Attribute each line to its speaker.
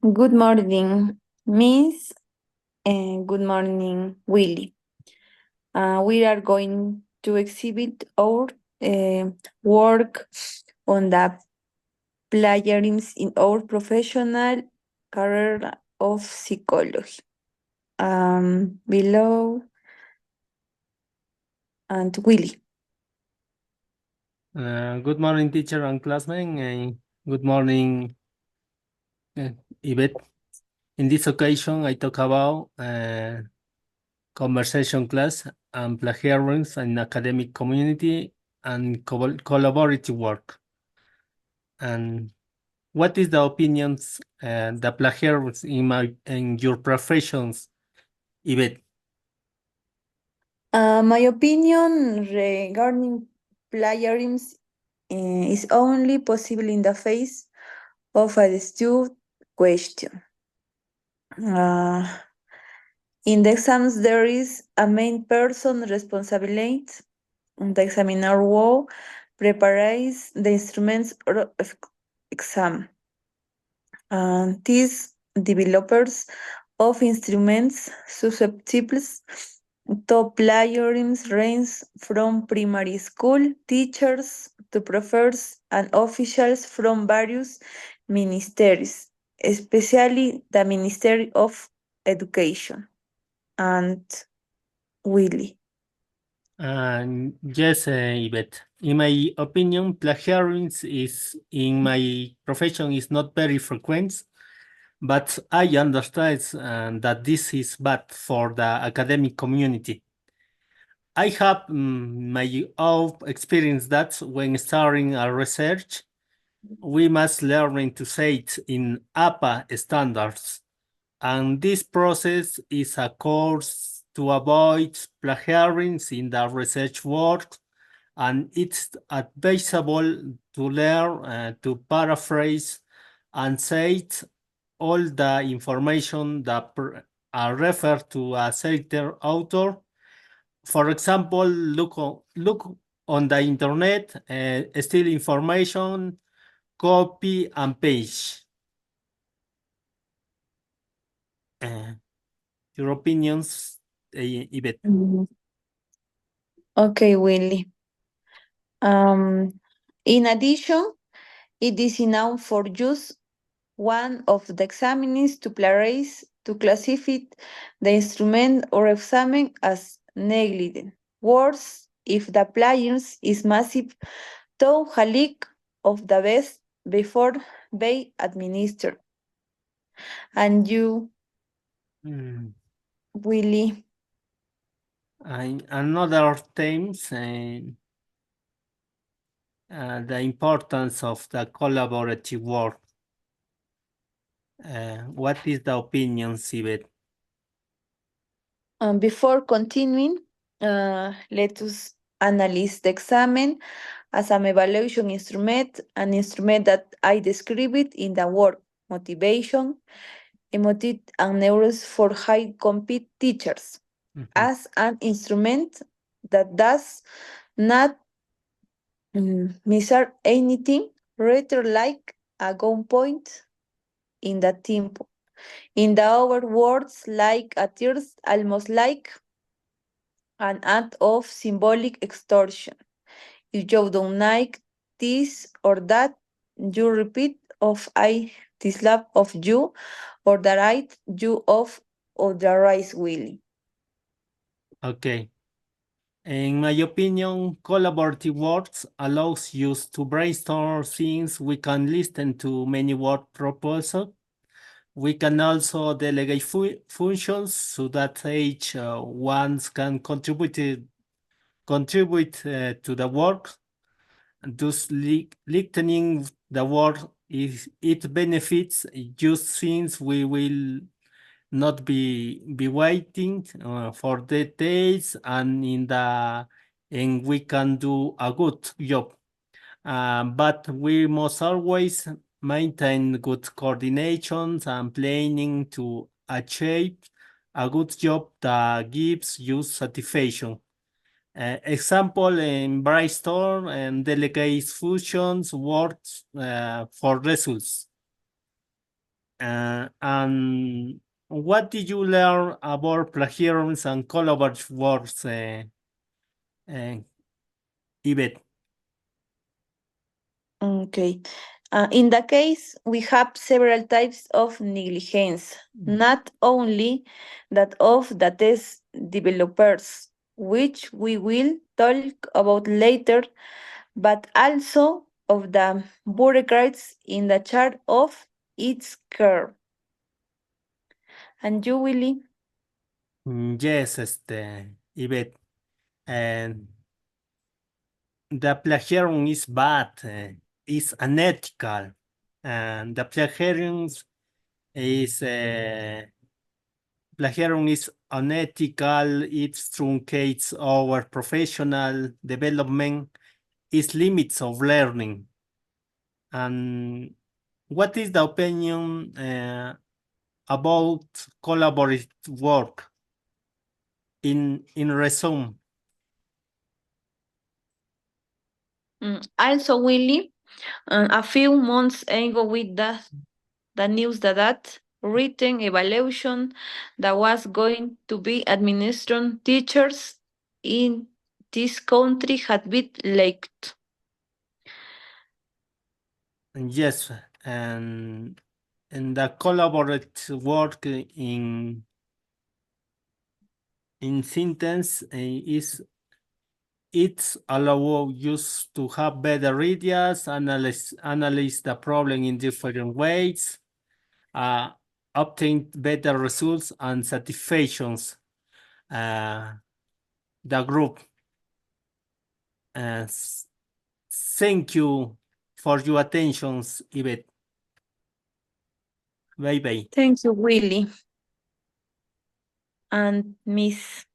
Speaker 1: Good morning, Miss. And good morning, Willie. We are going to exhibit our uh, work on the plagiarism in our professional career of psychology. Below and Willie.
Speaker 2: Good morning, teacher and classmates. Good morning, uh, Yvette. In this occasion, I talk about conversation class and plagiarism in academic community and collaborative work. And what is the opinions the plagiarism in your professions, Yvette?
Speaker 1: My opinion regarding plagiarism is only possible in the face of a dispute question. Uh, in the exams, there is a main person responsible. The examiner will prepares the instruments of exam. These developers of instruments susceptible to plagiarism range from primary school teachers to professors and officials from various ministries, especially the Ministry of Education. And Willie.
Speaker 2: Yes, Yvette. In my opinion, plagiarism is in my profession is not very frequent, but I understand that this is bad for the academic community. I have my own experience that when starting a research, we must learn to say it in APA standards. And this process is a course to avoid plagiarism in the research work, and it's advisable to learn to paraphrase and say all the information that refer to a certain author. For example, look on the internet, steal information, copy and paste. Uh, your opinions, Yvette?
Speaker 1: Mhm. Okay, Willie. Um, in addition, it is enough for use one of the examinees to classify the instrument or examen as negligent. Worse, if the appliance is massive, to a leak of the best before they administer. And you,
Speaker 2: Mm.
Speaker 1: Willie.
Speaker 2: Another themes, the importance of the collaborative work. What is the opinion, Sibet?
Speaker 1: Before continuing, let us analyze the examen as an evaluation instrument, an instrument that I described in the word motivation, emotive and neurons for high compete teachers, as an instrument that does not measure anything, rather like a gunpoint in the tempo. In the other words, like a tears, almost like an act of symbolic extortion. If you don't like this or that, you repeat of I dislove of you or the right you of or the right willing.
Speaker 2: Okay. In my opinion, collaborative works allows you to brainstorm things. We can listen to many work proposals. We can also delegate functions so that each ones can contribute to the work. Thus, lightening the work, if it benefits just since we will not be waiting for details and we can do a good job. But we must always maintain good coordinations and planning to achieve a good job that gives you satisfaction. Example in brainstorm and delegates functions works for results. And what did you learn about plagiarism and collaborative works, Yvette?
Speaker 1: Okay. In the case, we have several types of negligence, not only that of the test developers, which we will talk about later, but also of the bureaucrats in the chart of its curve. And you, Willie?
Speaker 2: Yes, Yvette. And the plagiarism is bad, is unethical, and the plagiarism is unethical. It truncates our professional development. It limits of learning. And what is the opinion about collaborative work in resume?
Speaker 1: Also, Willie, a few months ago with the news that written evaluation that was going to be administered teachers in this country had been leaked.
Speaker 2: Yes, and the collaborative work in sentence is it's allow you to have better ideas, analyze the problem in different ways, uh, obtain better results and satisfactions. The group. Uh, Thank you for your attentions, Yvette. Bye bye.
Speaker 1: Thank you, Willie and Miss.